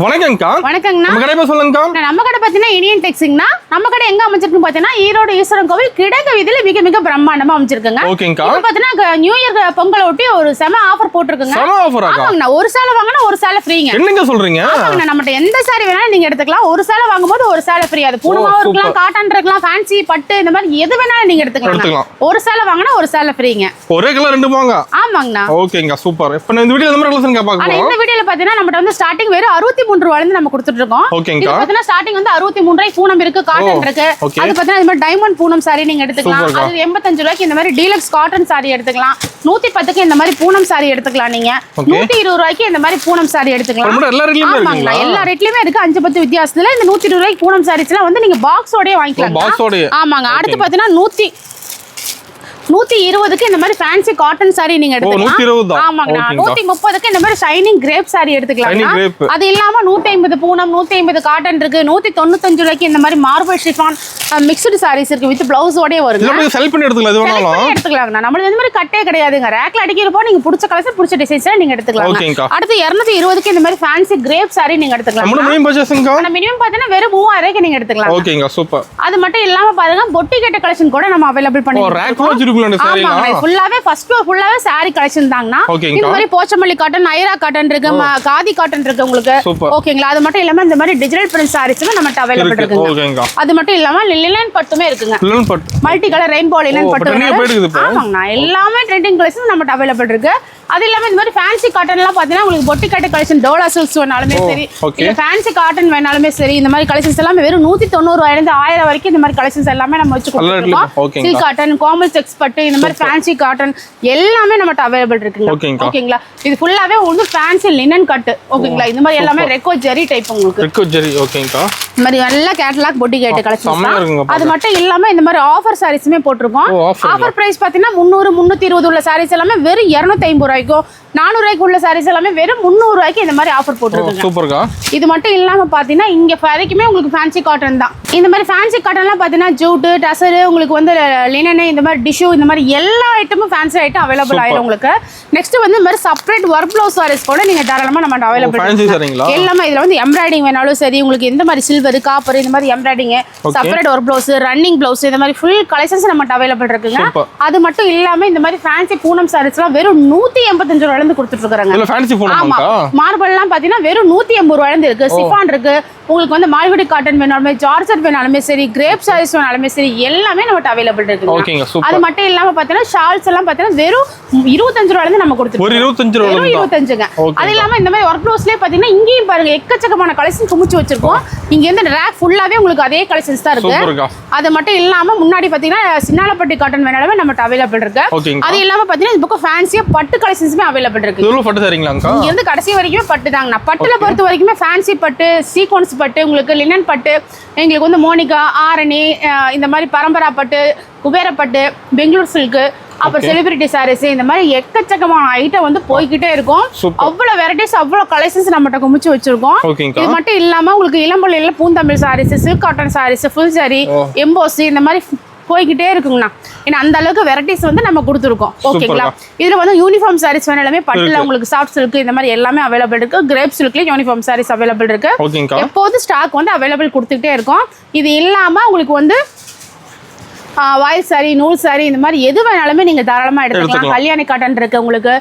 வணக்கம்க்கா. வணக்கங்கண்ணா. நம்ம கடை பேர் சொல்லுங்கக்கா. நம்ம கடை பார்த்தீங்கன்னா இனியன் டெக்ஸிங்னா நம்ம கடை எங்க அமைச்சிருக்குன்னு பார்த்தீங்கன்னா ஈரோடு ஈஸ்வரன் கோவில் கிடங்கு வீதியில மிக மிக பிரம்மாண்டமா அமைச்சிருக்குங்க. ஓகேங்கா. இப்போ பார்த்தீங்கன்னா நியூ இயர் பொங்கலை ஒட்டி ஒரு செம ஆஃபர் போட்டுருக்குங்க. செம ஆஃபராக்கா? ஆமாங்கண்ணா, ஒரு சேலை வாங்கினா ஒரு சேலை ஃப்ரீங்க. என்னங்க சொல்றீங்க? ஆமாங்கண்ணா, நம்மகிட்ட எந்த சாரி வேணாலும் நீங்க எடுத்துக்கலாம். ஒரு சேலை வாங்கும்போது ஒரு சேலை ஃப்ரீ. அது பூனமாவும் இருக்கலாம், காட்டன் இருக்கலாம், ஃபேன்சி பட்டு, இந்த மாதிரி எது வேணாலும் நீங்க எடுத்துக்கலாம். ஒரு சேலை வாங்கினா ஒரு சேலை ஃப்ரீங்க. ஒரே கலர் ரெண்டு வாங்க. ஆமாங்கண்ணா. ஓகேங்க, சூப்பர். இப்போ இந்த வீடியோல நம்ம கலெக்ஷன் பார்க்க போறோம். இந்த வீடியோல பார்த்தீங்கன்னா நம்மகிட்ட வந்து ஸ்டார்டிங் வெறும் 63 ரூபாயில இருந்து நம்ம கொடுத்துட்டு இருக்கோம். ஓகேங்கா. பார்த்தீங்கன்னா ஸ்டார்டிங் வந்து 63 ரூபாய் பூனம் இருக்கு, காட்டன் இருக்கு. அது பார்த்தீங்கன்னா இந்த மாதிரி டைமண்ட் பூனம் சாரி நீங்க எடுத்துக்கலாம். அது 85 ரூபாய்க்கு இந்த மாதிரி டீலக்ஸ் காட்டன் சாரி எடுத்துக்கலாம். 110க்கு இந்த மாதிரி பூனம் சாரி எடுத்துக்கலாம். நீங்க 120 ரூபாய்க்கு இந்த மாதிரி பூனம் சாரி எடுத்துக்கலாம். ஆமாங்க, எல்லா ரேட்லயுமே இருக்கு. 5-10 வித்தியாசத்துல இந்த 120 ரூபாய்க்கு பூனம் சாரீஸ்லாம் வந்து நீங்க பாக்ஸோடயே வாங்கிக்கலாம். ஆமாங்க. அடுத்து பார்த்தீங்கன்னா 120க்கு இந்த மாதிரி ஃபேன்சி காட்டன் சாரி நீங்க எடுத்துக்கலாம். ஆமாங்க. 130க்கு இந்த மாதிரி ஷைனிங் கிரேப் சாரி எடுத்துக்கலாம். அது இல்லாம 150 பூனம், 150 காட்டன் இருக்கு. 195 ரூபாய்க்கு இந்த மாதிரி மார்பிள் ஷிஃபான் மிக்ஸ்டு சாரீஸ் இருக்கு வித் பிளவுஸோடயே வருங்க. நம்ம செலக்ட் பண்ணி எடுத்துக்கலாம். இது வேணாலும் எடுத்துக்கலாம்ங்க. நம்மளுக்கு இந்த மாதிரி கட்டே கிடையாதுங்க. ரேக்ல அடிக்கிறப்போ நீங்க பிடிச்ச கலர்ஸ் பிடிச்ச டிசைன்ஸ் நீங்க எடுத்துக்கலாம். அடுத்து 220க்கு இந்த மாதிரி ஃபேன்சி கிரேப் சாரி நீங்க எடுத்துக்கலாம். மினிமம் பர்ச்சேஸ்ங்க மினிமம் பார்த்தீங்கன்னா வெறும் 3000 ரூபாய்க்கு நீங்க எடுத்துக்கலாம். ஓகேங்க, சூப்பர். அது மட்டும் இல்லாம பாருங்க பொட்டி கேட்ட கலெக்ஷன் கூட நம்ம அவைலபிள் பண்ணிருக்கோம். ஃபுல்லாவே ஃபர்ஸ்ட் ஃப்ளோர் ஃபுல்லாவே சாரி கலெக்ஷன் தாங்கனா. இந்த மாதிரி போச்சமல்லி காட்டன், நைரா காட்டன் இருக்கு, காதி காட்டன் இருக்கு உங்களுக்கு. ஓகேங்களா. அது மட்டும் இல்லாம இந்த மாதிரி டிஜிட்டல் பிரிண்ட் சாரீஸ்ல நம்மட்ட அவைலபிள் இருக்குங்க. அது மட்டும் இல்லாம லினன் பட்டுமே இருக்குங்க. லினன் பட்டு மல்டி கலர் ரெயின்போ லினன் பட்டு. ஆமாங்கண்ணா, எல்லாமே ட்ரெண்டிங் கலெக்ஷன் நம்மட்ட அவைலபிள் இருக்கு. அது இல்லாம இந்த மாதிரி ஃபேன்சி காட்டன் எல்லாம் பாத்தீங்கன்னா உங்களுக்கு பொட்டி கட்ட கலெக்ஷன் டோலா சில்க்ஸ் வேணாலுமே சரி, இல்ல ஃபேன்சி காட்டன் வேணாலுமே சரி, இந்த மாதிரி கலெக்ஷன்ஸ் எல்லாமே வெறும் 190 ரூபாயில இருந்து 1000 வரைக்கும் இந்த மாதிரி கலெக்ஷன்ஸ் எல்லாமே நம்ம வச்சு கொடுத்துருக்கோம். சில்க் காட்டன், கோமல் செக்ஸ் பட்டு, இந்த மாதிரி ஃபேன்சி காட்டன் எல்லாமே நம்மட்ட அவைலபிள் இருக்குங்க. ஓகேங்களா. இது ஃபுல்லாவே உங்களுக்கு ஃபேன்சி லினன் கட். ஓகேங்களா. இந்த மாதிரி எல்லாமே ரெக்கோ ஜெரி டைப் உங்களுக்கு. ரெக்கோ ஜெரி. ஓகேங்கா. இந்த மாதிரி நல்ல கேட்டலாக் பொட்டி கேட்ட கலெக்ஷன்ஸ். அது மட்டும் இல்லாம இந்த மாதிரி ஆஃபர் சாரீஸ்மே போட்டுருக்கோம். ஆஃபர் பிரைஸ் பாத்தீங்கன்னா 300, 320 உள்ள சாரீஸ் எல்லாமே வெறும் 250 ரூபாய்க்கும், 400 ரூபாய்க்கு உள்ள சாரீஸ் எல்லாமே வெறும் 300 ரூபாய்க்கு இந்த மாதிரி ஆஃபர் போட்டுருக்காங்க. சூப்பர்க்கா. இது மட்டும் இல்லாம பாத்தீங்கன்னா இங்க வரைக்குமே உங்களுக்கு ஃபேன்சி காட்டன் தான். இந்த மாதிரி ஃபேன்சி காட்டன்லாம் பாத்தீங்கன்னா ஜூட், டசர், உங்களுக்கு வந்து லினன், இந்த மாதிரி டிஷ்யூ, இந்த மாதிரி எல்லா ஐட்டமும் ஃபேன்சி ஐட்டம் அவைலபிள் ஆயிடும் உங்களுக்கு. நெக்ஸ்ட் வந்து இந்த மாதிரி செப்பரேட் ஒர்க் ப்ளவுஸ் சாரீஸ் கூட நீங்க தாராளமா நம்ம அவைலபிள் எல்லாமே. இதுல வந்து எம்ப்ராய்டிங் வேணாலும் சரி, உங்களுக்கு எந்த மாதிரி சில்வர், காப்பர், இந்த மாதிரி embroidering, separate work blouse, running blouse, இந்த மாதிரி ஃபுல் கலெக்ஷன்ஸ் நம்ம அவைலபிள் இருக்குங்க. அது மட்டும் இல்லாம இந்த மாதிரி ஃபேன்சி பூனம் சாரீஸ்லாம் வெறும் 185 ரூபாயில இருந்து கொடுத்துட்டு இருக்காங்க. மார்பிள்லாம் பாத்தீங்கன்னா வெறும் 180 ரூபாயில இருந்து இருக்கு. சிஃபான் இருக்கு உங்களுக்கு, வந்து மால்குடி காட்டன் வேணாலுமே, ஜார்ஜெட் வேணாலுமே சரி, கிரேப் சாரீஸ் வேணாலுமே சரி, எல்லாமே நம்ம அவைலபிள் இருக்கு. அது மட்டும் இல்லாம பாத்தீங்கன்னா ஷால்ஸ் எல்லாம் பாத்தீங்கன்னா வெறும் 25 ரூபாயில இருந்து நம்ம கொடுத்துருக்கோம். 25ங்க. அது இல்லாம இந்த மாதிரி ஒர்க் ப்ளவுஸ்லயே பாத்தீங்கன்னா இங்கேயும் பாருங்க எக்கச்சக்கமான கலெக்ஷன் குமிச்சு வச்சிருக்கோம். இங்க இருந்து ரேக் ஃபுல்லாவே உங்களுக்கு அதே கலெக்ஷன்ஸ் தான் இருக்கு. அது மட்டும் இல்லாம முன்னாடி பாத்தீங்கன்னா சின்னாலப்பட்டி காட்டன் வேணாலுமே நம்ம அவைலபிள் இருக்கு. அது இல்லாம பாத்தீங்கன்னா இந்த பக்கம் ஃபேன்சியா பட்டு கலெக்ஷன்ஸ்மே அவைலபிள் இருக்கு. இங்க இருந்து கடைசி வரைக்குமே பட்டு தாங்கண்ணா. பட்டுல பொறுத்த வரைக்குமே ஃபேன்சி பட்டு, சீக்வன்ஸ் பட்டு, உங்களுக்கு லினன் பட்டு, எங்களுக்கு வந்து மோனிகா, ஆரணி, இந்த மாதிரி பரம்பரா பட்டு, குபேர பட்டு, பெங்களூர் சில்க், அப்புறம் செலிபிரிட்டி சாரீஸ், இந்த மாதிரி எக்கச்சக்கமான ஐட்டம் வந்து போய்கிட்டே இருக்கும். அவ்வளவு வெரைட்டிஸ், அவ்வளவு கலெக்ஷன்ஸ் நம்மகிட்ட குமிச்சு வச்சிருக்கோம். இது மட்டும் இல்லாம உங்களுக்கு இளம்பள்ளியில பூந்தமிழ் saris, silk cotton saris, full sari, emboss, இந்த மாதிரி போய்கிட்டே இருக்குங்கண்ணா. ஏன்னா அந்த அளவுக்கு வெரைட்டிஸ் வந்து நம்ம கொடுத்துருக்கோம். ஓகேங்களா. இதுல வந்து யூனிஃபார்ம் சாரீஸ் வேணாலுமே பட்டுல உங்களுக்கு சாஃப்ட் சில்க், இந்த மாதிரி எல்லாமே அவைலபிள் இருக்கு. கிரேப் சில்க்லயும் யூனிஃபார்ம் சாரீஸ் அவைலபிள் இருக்கு. எப்போதும் ஸ்டாக் வந்து அவைலபிள் கொடுத்துக்கிட்டே இருக்கும். இது இல்லாம உங்களுக்கு வந்து வாயில் சாரி, நூல் சாரி, இந்த மாதிரி எது வேணாலுமே நீங்க தாராளமா எடுத்துக்கலாம். கல்யாணி காட்டன் இருக்கு உங்களுக்கு,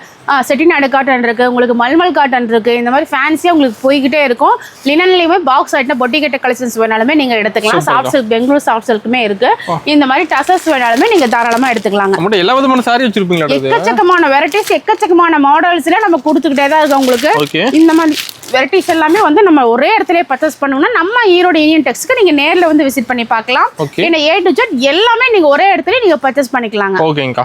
செட்டிநாடு காட்டன் இருக்கு உங்களுக்கு, மல்மல் காட்டன் இருக்கு. இந்த மாதிரி ஃபேன்சியா உங்களுக்கு போய்கிட்டே இருக்கும். லினன்லயுமே பாக்ஸ் ஐட்டம், பொட்டி கட்ட கலெக்ஷன்ஸ் வேணாலுமே நீங்க எடுத்துக்கலாம். சாஃப்ட் சில்க், பெங்களூர் சாஃப்ட் சில்க்குமே இருக்கு. இந்த மாதிரி டசர்ஸ் வேணாலுமே நீங்க தாராளமா எடுத்துக்கலாங்க. எல்லா விதமான சாரி வச்சிருப்பீங்களா? எக்கச்சக்கமான வெரைட்டிஸ், எக்கச்சக்கமான மாடல்ஸ்ல நம்ம கொடுத்துக்கிட்டே தான் இருக்கு உங்களுக்கு. இந்த மாதிரி வெரைட்டிஸ் எல்லாமே வந்து நம்ம ஒரே இடத்துல பர்ச்சேஸ் பண்ணணும்னா நம்ம ஈரோடு இனியன் டெக்ஸ்க்கு நீங்க நேர்ல வந்து விசிட் பண்ணி பார்க்கலாம். ஏன்னா A to Z எல்லாமே நீங்க ஒரே இடத்துல நீங்க பர்ச்சேஸ் பண்ணிக்கலாங்க. ஓகேங்கா.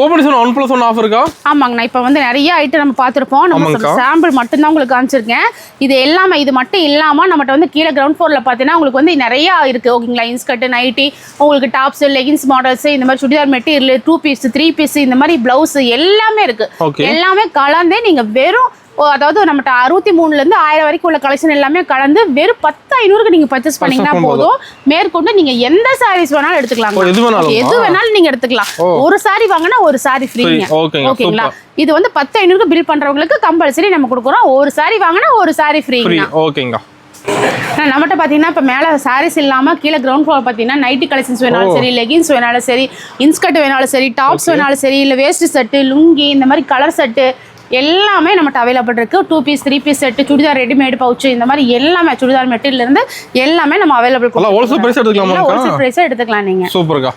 ஓபன் சன் 1+1 ஆஃபர் இருக்கா? ஆமாங்கண்ணா. இப்போ வந்து நிறைய ஐட்டம் நம்ம பார்த்துருப்போம். நம்ம சாம்பிள் மட்டும் தான் உங்களுக்கு காமிச்சிருக்கேன். இது எல்லாமே இது மட்டும் இல்லாமல் நம்மகிட்ட வந்து கீழே கிரவுண்ட் ஃப்ளோரில் பார்த்தீங்கன்னா உங்களுக்கு வந்து நிறையா இருக்குது. ஓகேங்களா. இன்ஸ்கர்ட், நைட்டி, உங்களுக்கு டாப்ஸ், லெகின்ஸ் மாடல்ஸ், இந்த மாதிரி சுடிதார் மெட்டீரியல், 2 பீஸ், 3 பீஸ், இந்த மாதிரி பிளவுஸ் எல்லாமே இருக்குது. எல்லாமே கலந்தே நீங்கள் வெறும் அதாவது நம்மகிட்ட 63 இருந்து 1000 வரைக்கும் உள்ள கலெக்ஷன் எல்லாமே கலந்து வெறும் 10,500க்கு நீங்க பர்ச்சேஸ் பண்ணீங்கன்னா போதும். மேற்கொண்டு நீங்க எந்த சாரீஸ் வேணாலும் எடுத்துக்கலாம். எது வேணாலும் நீங்க எடுத்துக்கலாம். ஒரு சாரி வாங்கினா ஒரு சாரி ஃப்ரீங்க. ஓகேங்களா? இது வந்து 10,500க்கு பில் பண்றவங்களுக்கு கம்பல்சரி நம்ம கொடுக்குறோம். ஒரு சாரி வாங்கினா ஒரு சாரி ஃப்ரீங்க. ஓகேங்க. நம்மகிட்ட பார்த்தீங்கன்னா இப்போ மேலே சாரீஸ் இல்லாமல் கீழே கிரவுண்ட் ஃப்ளோர் பார்த்தீங்கன்னா நைட்டி கலெக்ஷன்ஸ் வேணாலும் சரி, லெகின்ஸ் வேணாலும் சரி, இன்ஸ்கர்ட் வேணாலும் சரி, டாப்ஸ் வேணாலும் சரி, இல்லை வேஸ்ட் செட்டு, லுங்கி, இந்த மாதிரி கலர் செட்டு எல்லாமே நம்மகிட்ட அவைலபிள் இருக்கு. 2 piece 3 piece set, chudidar readymade pouch, இந்த மாதிரி எல்லாமே சுடிதார் மெட்டீரியல் இருந்து எல்லாமே நம்ம அவைலபிள். ஹோல்சேல் பிரைஸ் எடுத்துக்கலாம். ஹோல்சேல் பிரைஸ் எடுத்துக்கலாம் நீங்க. சூப்பர்க்கா.